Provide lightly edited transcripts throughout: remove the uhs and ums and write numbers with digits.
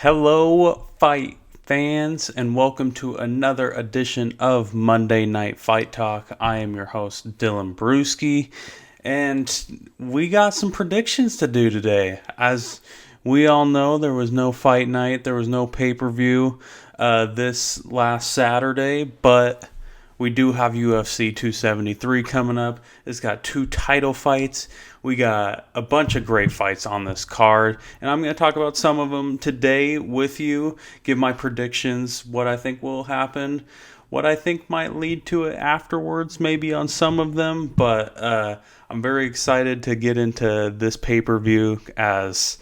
Hello, fight fans, and welcome to another edition of Monday Night Fight Talk. I am your host, Dylan Brewski, and we got some predictions to do today. As we all know, there was no fight night, there was no pay-per-view this last Saturday, but we do have UFC 273 coming up. It's got 2 title fights. We got a bunch of great fights on this card, and I'm going to talk about some of them today with you, give my predictions, what I think will happen, what I think might lead to it afterwards, maybe on some of them, but I'm very excited to get into this pay-per-view as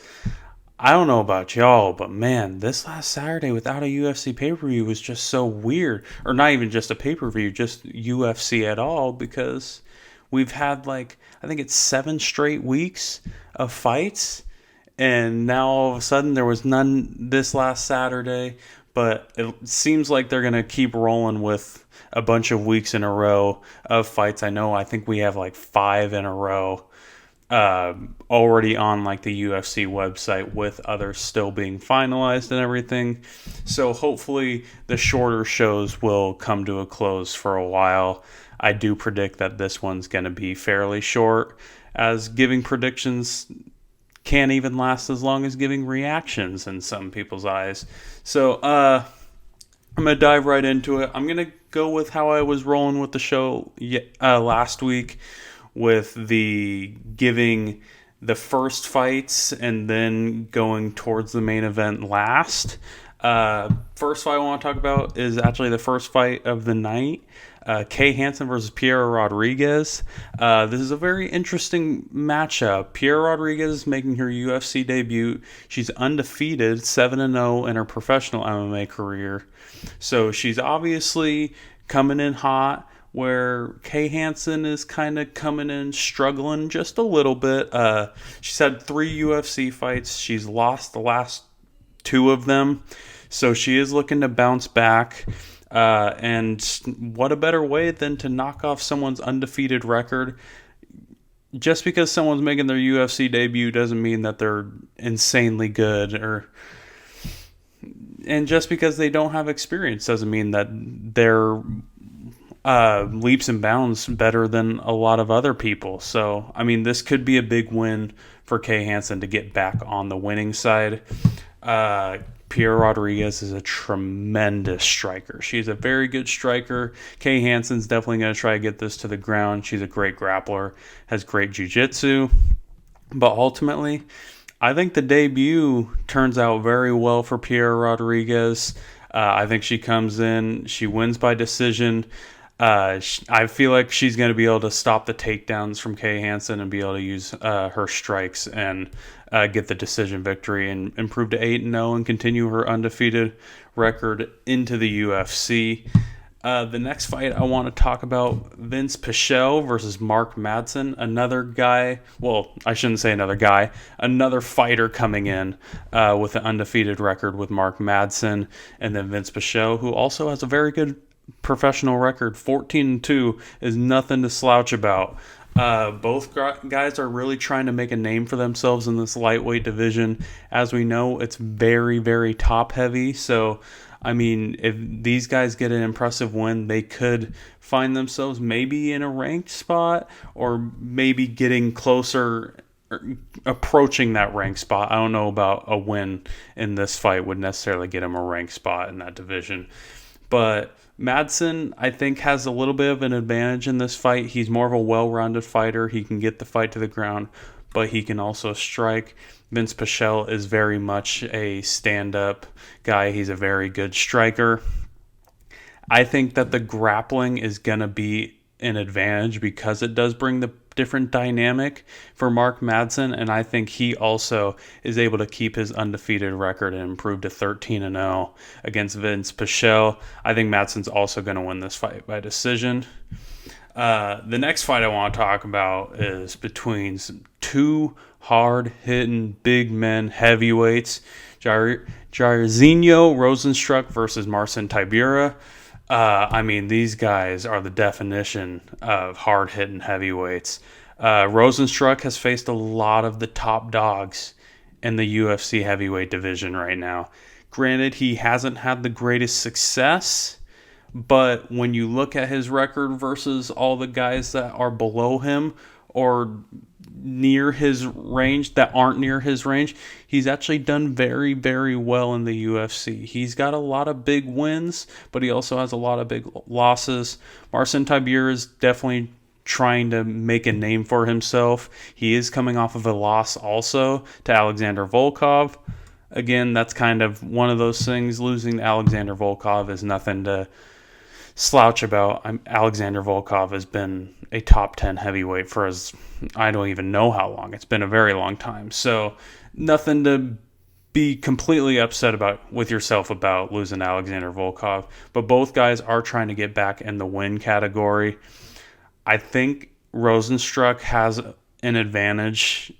I don't know about y'all, but man, this last Saturday without a UFC pay-per-view was just so weird. Or not even just a pay-per-view, just UFC at all, because we've had I think it's 7 straight weeks of fights, and now all of a sudden there was none this last Saturday, but it seems like they're going to keep rolling with a bunch of weeks in a row of fights. I think we have 5 in a row already on the UFC website, with others still being finalized and everything. So hopefully the shorter shows will come to a close for a while. I do predict that this one's going to be fairly short, as giving predictions can't even last as long as giving reactions in some people's eyes. So I'm going to dive right into it. I'm going to go with how I was rolling with the show last week, with the giving the first fights and then going towards the main event last. First fight I want to talk about is actually the first fight of the night. Hanson versus Pierre Rodriguez. This is a very interesting matchup. Pierre Rodriguez making her UFC debut. She's undefeated, 7-0 in her professional MMA career. So she's obviously coming in hot, where Hanson is kind of coming in struggling just a little bit. She's had 3 UFC fights. She's lost the last 2 of them. So she is looking to bounce back. And what a better way than to knock off someone's undefeated record. Just because someone's making their UFC debut doesn't mean that they're insanely good, and just because they don't have experience doesn't mean that they're leaps and bounds better than a lot of other people. So, this could be a big win for Hanson to get back on the winning side. Pierre Rodriguez is a tremendous striker. She's a very good striker. Hanson's definitely going to try to get this to the ground. She's a great grappler, has great jiu-jitsu. But ultimately, I think the debut turns out very well for Pierre Rodriguez. I think she comes in, she wins by decision. I feel like she's going to be able to stop the takedowns from Hanson and be able to use her strikes and get the decision victory and improve to 8-0 and continue her undefeated record into the UFC. The next fight I want to talk about, Vince Pichelle versus Mark Madsen. Another guy, well, I shouldn't say another guy, another fighter coming in with an undefeated record with Mark Madsen, and then Vince Pichelle, who also has a very good professional record. 14-2 is nothing to slouch about. Both guys are really trying to make a name for themselves in this lightweight division. As we know, it's very, very top heavy. So, if these guys get an impressive win, they could find themselves maybe in a ranked spot, or maybe getting closer, approaching that ranked spot. I don't know about a win in this fight would necessarily get him a ranked spot in that division. But Madsen, I think, has a little bit of an advantage in this fight. He's more of a well-rounded fighter. He can get the fight to the ground, but he can also strike. Vince Pichelle is very much a stand-up guy. He's a very good striker. I think that the grappling is going to be an advantage because it does bring the different dynamic for Mark Madsen, and I think he also is able to keep his undefeated record and improve to 13-0 against Vince Pichelle. I think Madsen's also going to win this fight by decision. The next fight I want to talk about is between 2 hard-hitting big men heavyweights, Giarazino Rosenstruck versus Marcin Tabir. These guys are the definition of hard-hitting heavyweights. Rosenstruck has faced a lot of the top dogs in the UFC heavyweight division right now. Granted, he hasn't had the greatest success, but when you look at his record versus all the guys that are below him or near his range that aren't near his range, he's actually done very, very well in the UFC. He's got a lot of big wins, but he also has a lot of big losses. Marcin Tabir is definitely trying to make a name for himself. He is coming off of a loss also to Alexander Volkov. Again, that's kind of one of those things. Losing to Alexander Volkov is nothing to slouch about. Alexander Volkov has been a top 10 heavyweight for I don't even know how long. It's been a very long time. So nothing to be completely upset about with yourself about losing Alexander Volkov. But both guys are trying to get back in the win category. I think Rosenstruck has an advantage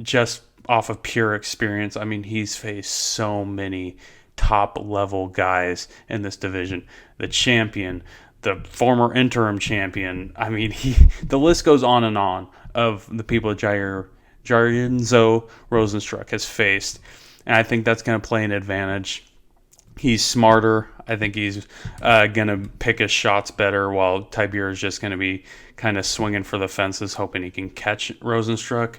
just off of pure experience. I mean, he's faced so many top-level guys in this division. The champion, the former interim champion. I mean, the list goes on and on of the people Giarazino Rosenstruck has faced. And I think that's going to play an advantage. He's smarter. I think he's going to pick his shots better, while Tibira is just going to be kind of swinging for the fences, hoping he can catch Rosenstruck.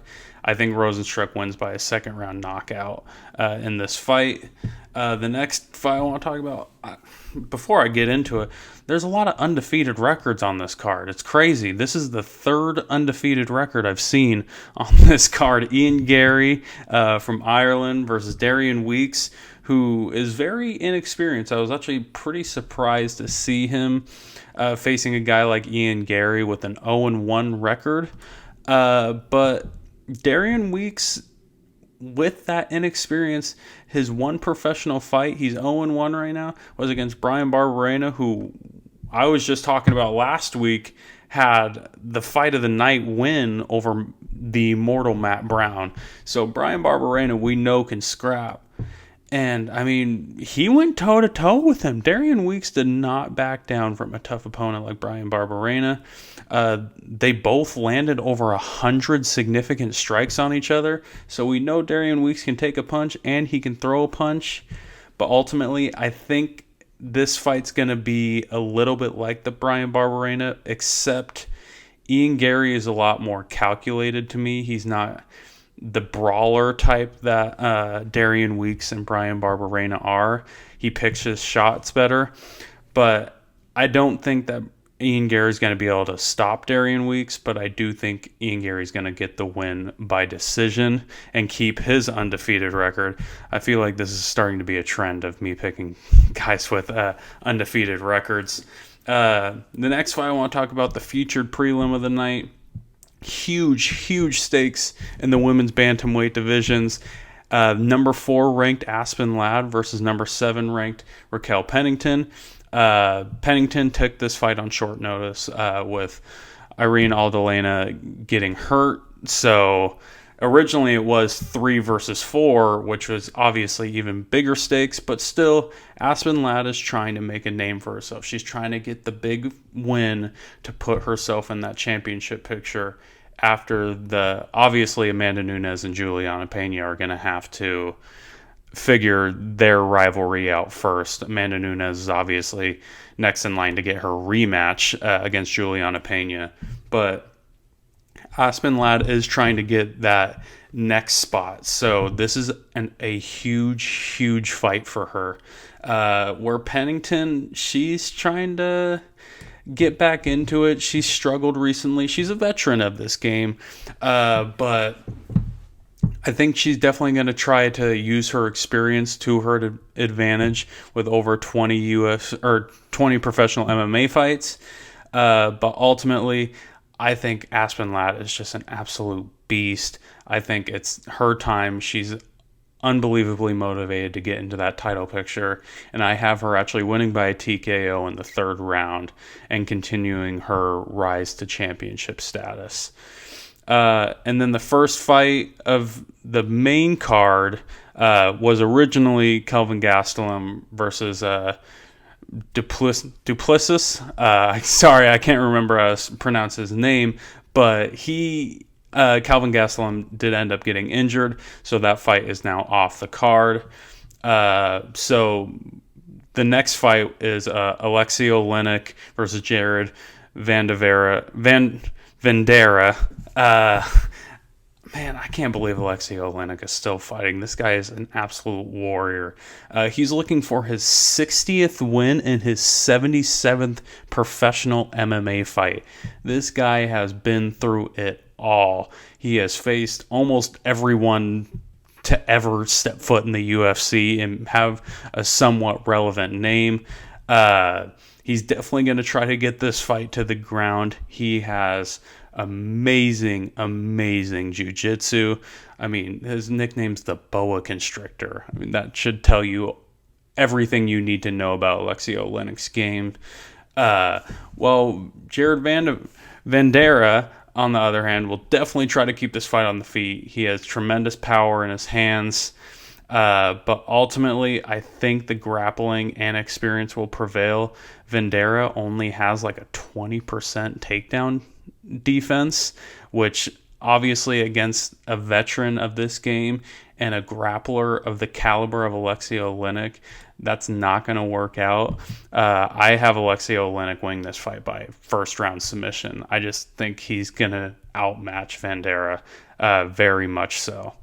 I think Rosenstruck wins by a second-round knockout in this fight. The next fight I want to talk about, before I get into it, there's a lot of undefeated records on this card. It's crazy. This is the third undefeated record I've seen on this card. Ian Gary from Ireland versus Darian Weeks, who is very inexperienced. I was actually pretty surprised to see him facing a guy like Ian Gary with an 0-1 record. But Darian Weeks, with that inexperience, his one professional fight, he's 0-1 right now, was against Bryan Barberena, who I was just talking about last week, had the fight of the night win over the immortal Matt Brown. So Bryan Barberena, we know, can scrap. And, I mean, he went toe-to-toe with him. Darian Weeks did not back down from a tough opponent like Bryan Barberena. They both landed over 100 significant strikes on each other. So we know Darian Weeks can take a punch and he can throw a punch. But ultimately, I think this fight's going to be a little bit like the Bryan Barberena, except Ian Gary is a lot more calculated to me. He's not the brawler type that Darian Weeks and Bryan Barberena are. He picks his shots better, but I don't think that Ian Gary's going to be able to stop Darian Weeks, but I do think Ian Gary's going to get the win by decision and keep his undefeated record. I feel like this is starting to be a trend of me picking guys with undefeated records. The next fight I want to talk about, the featured prelim of the night. Huge stakes in the women's bantamweight divisions. Number 4 ranked Aspen Ladd versus number 7 ranked Raquel Pennington. Pennington took this fight on short notice with Irene Aldalena getting hurt. So originally it was 3 versus 4, which was obviously even bigger stakes, but still Aspen Ladd is trying to make a name for herself. She's trying to get the big win to put herself in that championship picture after obviously Amanda Nunes and Juliana Pena are going to have to figure their rivalry out first. Amanda Nunes is obviously next in line to get her rematch against Juliana Pena, but Aspen Ladd is trying to get that next spot. So this is a huge fight for her. Where Pennington, she's trying to get back into it. She's struggled recently. She's a veteran of this game, but I think she's definitely going to try to use her experience to her advantage with over 20 20 professional MMA fights. But ultimately, I think Aspen Ladd is just an absolute beast. I think it's her time. She's unbelievably motivated to get into that title picture, and I have her actually winning by a TKO in the 3rd round and continuing her rise to championship status. And then the first fight of the main card was originally Kelvin Gastelum versus Duplessis. Sorry, I can't remember how to pronounce his name, but he Calvin Gastelum did end up getting injured, so that fight is now off the card. So the next fight is Alexei Oleinik versus Jared Vandera. Man, I can't believe Alexei Oleinik is still fighting. This guy is an absolute warrior. He's looking for his 60th win in his 77th professional MMA fight. This guy has been through it all. He has faced almost everyone to ever step foot in the UFC and have a somewhat relevant name. He's definitely going to try to get this fight to the ground. He has amazing jiu-jitsu. I mean, his nickname's the Boa Constrictor. I mean, that should tell you everything you need to know about Alexei Oleinik's game. Jared Vandera, on the other hand, will definitely try to keep this fight on the feet. He has tremendous power in his hands. But ultimately, I think the grappling and experience will prevail. Vandera only has like a 20% takedown defense, which obviously against a veteran of this game and a grappler of the caliber of Alexei Oleinik, that's not going to work out. I have Alexei Oleinik winning this fight by first round submission. I just think he's going to outmatch Vandera, very much so.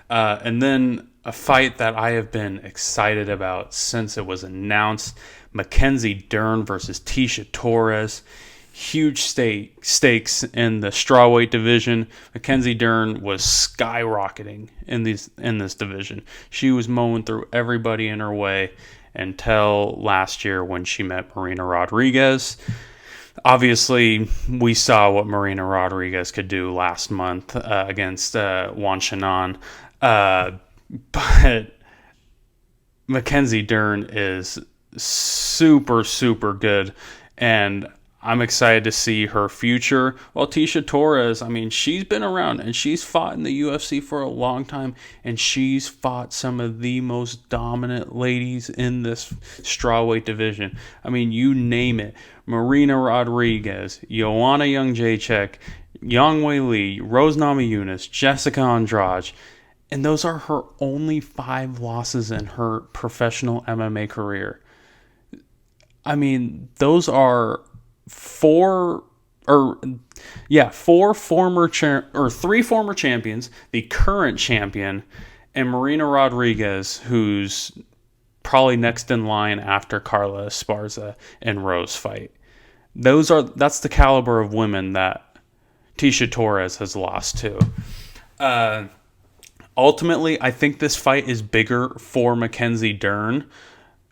And then a fight that I have been excited about since it was announced, Mackenzie Dern versus Tasha Torres. Huge stakes in the strawweight division. Mackenzie Dern was skyrocketing in this division. She was mowing through everybody in her way until last year when she met Marina Rodriguez. Obviously, we saw what Marina Rodriguez could do last month against Juan Shannon. But Mackenzie Dern is super good, and I'm excited to see her future. Well, Tasha Torres, I mean, she's been around and she's fought in the UFC for a long time, and she's fought some of the most dominant ladies in this strawweight division. I mean, you name it. Marina Rodriguez, Joanna Jędrzejczyk, Yang Wei Li, Rose Namajunas, Jessica Andrade. And those are her only 5 losses in her professional MMA career. I mean, those are 3 former champions, the current champion, and Marina Rodriguez, who's probably next in line after Carla Esparza and Rose fight. That's the caliber of women that Tasha Torres has lost to. Ultimately, I think this fight is bigger for Mackenzie Dern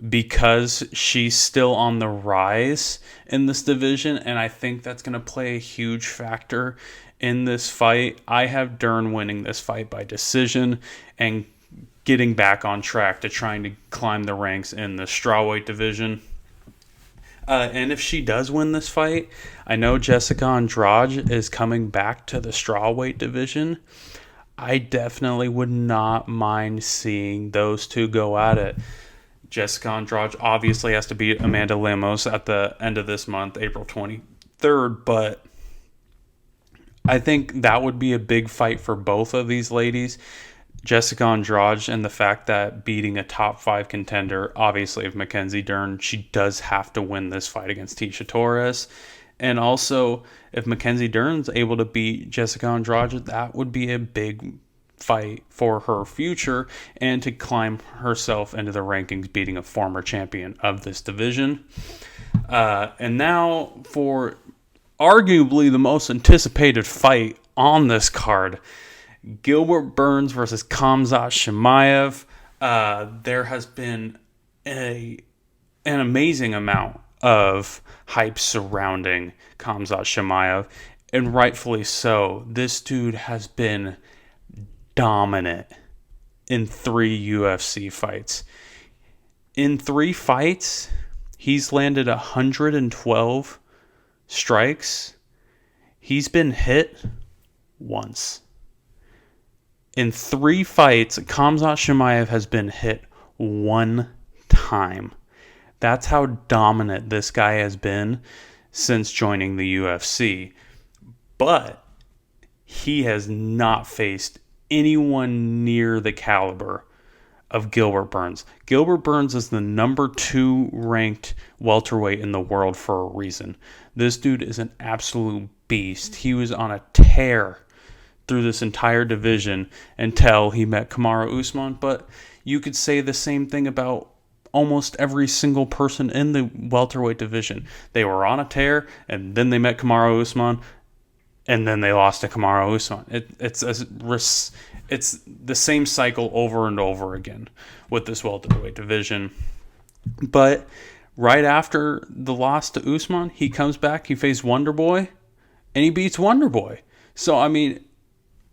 because she's still on the rise in this division, and I think that's going to play a huge factor in this fight. I have Dern winning this fight by decision and getting back on track to trying to climb the ranks in the strawweight division. And if she does win this fight, I know Jessica Andrade is coming back to the strawweight division. I definitely would not mind seeing those two go at it. Jessica Andrade obviously has to beat Amanda Lemos at the end of this month, April 23rd, but I think that would be a big fight for both of these ladies. Jessica Andrade, and the fact that beating a top 5 contender, obviously of Mackenzie Dern, she does have to win this fight against Tasha Torres. And also, if Mackenzie Dern's able to beat Jessica Andrade, that would be a big fight for her future and to climb herself into the rankings, beating a former champion of this division. And now for arguably the most anticipated fight on this card, Gilbert Burns versus Kamza Shamayev. There has been an amazing amount of hype surrounding Kamza Shamayev, and rightfully so. This dude has been dominant in 3 UFC fights. In 3 fights, he's landed 112 strikes. He's been hit once. In 3 fights, Kamza Shamayev has been hit 1 time. That's how dominant this guy has been since joining the UFC. But he has not faced anyone near the caliber of Gilbert Burns. Gilbert Burns is the number 2 ranked welterweight in the world for a reason. This dude is an absolute beast. He was on a tear through this entire division until he met Kamaru Usman, but you could say the same thing about almost every single person in the welterweight division. They were on a tear, and then they met Kamaru Usman, and then they lost to Kamaru Usman. It's the same cycle over and over again with this welterweight division. But right after the loss to Usman, he comes back, he faced Wonderboy, and he beats Wonderboy. So, I mean,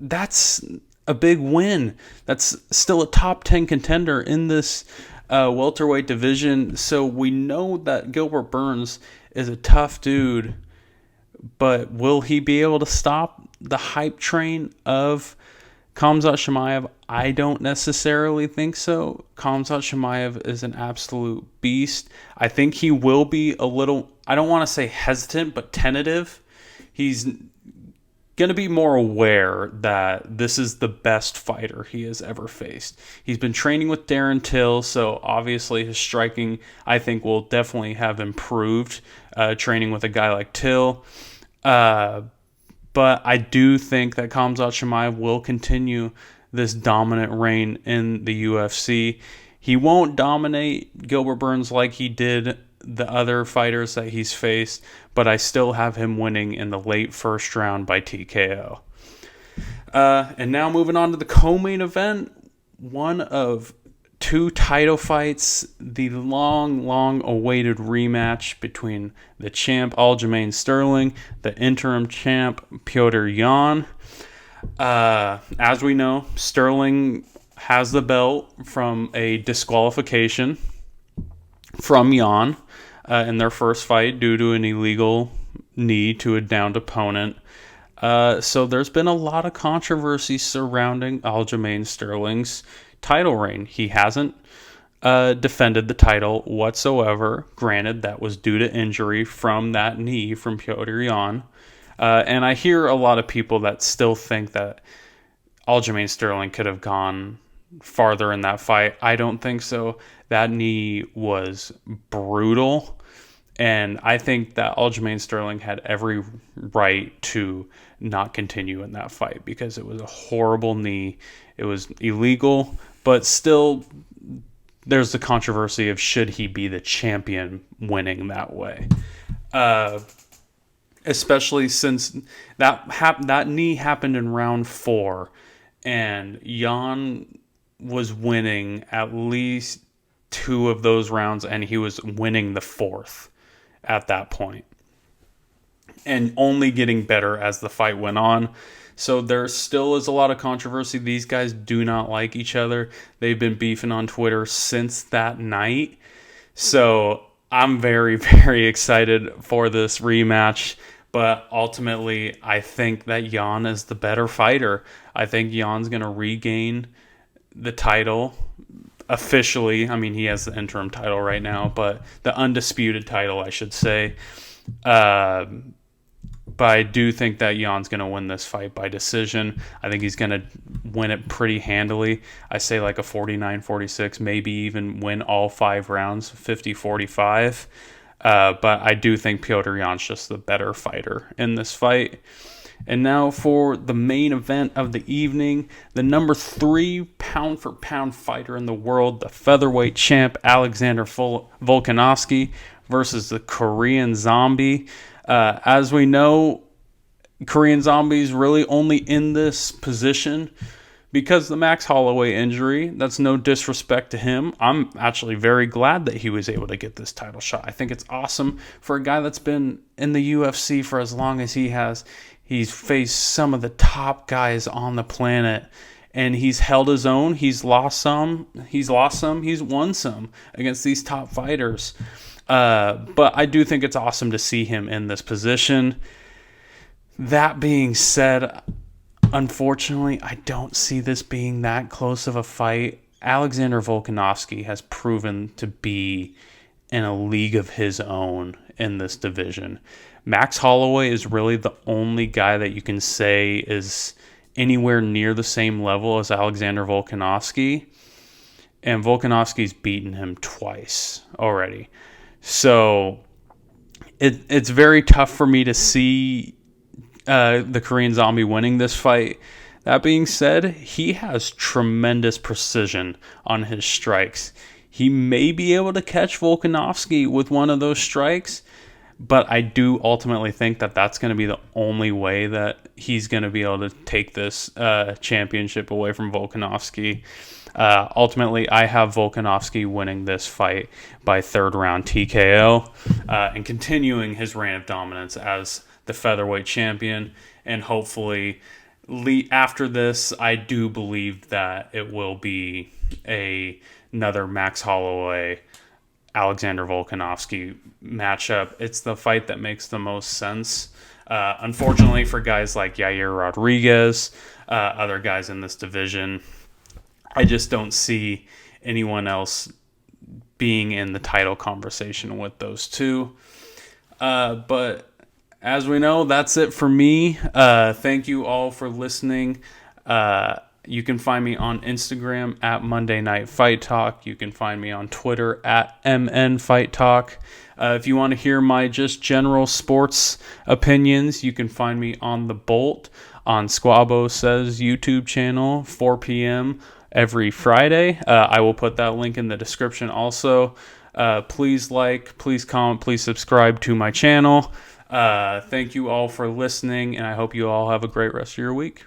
that's a big win. That's still a top 10 contender in this welterweight division. So we know that Gilbert Burns is a tough dude, but will he be able to stop the hype train of Kamza Shamayev? I don't necessarily think so. Kamza Shamayev is an absolute beast. I think he will be a little, I don't want to say hesitant, but tentative. He's going to be more aware that this is the best fighter he has ever faced. He's been training with Dern Till, so obviously his striking, I think, will definitely have improved training with a guy like Till. But I do think that Kamza Shamayev will continue this dominant reign in the UFC. He won't dominate Gilbert Burns like he did the other fighters that he's faced, but I still have him winning in the late first round by TKO. And now moving on to the co-main event, one of 2 title fights, the long awaited rematch between the champ Aljamain Sterling, the interim champ Petr Yan. As we know, Sterling has the belt from a disqualification from Yan in their first fight due to an illegal knee to a downed opponent. So there's been a lot of controversy surrounding Aljamain Sterling's title reign. He hasn't defended the title whatsoever. Granted, that was due to injury from that knee from Petr Yan. And I hear a lot of people that still think that Aljamain Sterling could have gone farther in that fight. I don't think so. That knee was brutal, and I think that Aljamain Sterling had every right to not continue in that fight because it was a horrible knee. It was illegal, but still there's the controversy of should he be the champion winning that way. Especially since that knee happened in round 4, and Yan was winning at least 2 of those rounds, and he was winning the 4th at that point, and only getting better as the fight went on. So there still is a lot of controversy. These guys do not like each other. They've been beefing on Twitter since that night. So I'm very, very excited for this rematch. But ultimately, I think that Yan is the better fighter. I think Yan's going to regain the title officially. I mean, he has the interim title right now, but the undisputed title, I should say. But I do think that Yan's going to win this fight by decision. I think he's going to win it pretty handily. I say like a 49-46, maybe even win all 5 rounds, 50-45. But I do think Petr Yan's just the better fighter in this fight. And now for the main event of the evening, the number 3 pound-for-pound fighter in the world, the featherweight champ Alexander Volkanovsky versus the Korean Zombie. As we know, Korean Zombie's really only in this position because the Max Holloway injury. That's no disrespect to him. I'm actually very glad that he was able to get this title shot. I think it's awesome for a guy that's been in the UFC for as long as he has. He's faced some of the top guys on the planet, and he's held his own. He's lost some, he's won some against these top fighters. But I do think it's awesome to see him in this position. That being said, unfortunately, I don't see this being that close of a fight. Alexander Volkanovsky has proven to be in a league of his own in this division. Max Holloway is really the only guy that you can say is anywhere near the same level as Alexander Volkanovsky. And Volkanovsky's beaten him twice already. So it's very tough for me to see the Korean Zombie winning this fight. That being said, he has tremendous precision on his strikes. He may be able to catch Volkanovsky with one of those strikes, but I do ultimately think that that's going to be the only way that he's going to be able to take this championship away from Volkanovsky. Ultimately, I have Volkanovsky winning this fight by third round TKO and continuing his reign of dominance as the featherweight champion. And hopefully, after this, I do believe that it will be another Max Holloway, Alexander Volkanovsky matchup. It's the fight that makes the most sense. Unfortunately for guys like Yair Rodriguez, other guys in this division, I just don't see anyone else being in the title conversation with those two. But as we know, that's it for me. Thank you all for listening. You can find me on Instagram at Monday Night Fight Talk. You can find me on Twitter at MN Fight Talk. If you want to hear my just general sports opinions, you can find me on The Bolt on Squabo Says YouTube channel, 4 p.m. every Friday. I will put that link in the description also. Please like, please comment, please subscribe to my channel. Thank you all for listening, and I hope you all have a great rest of your week.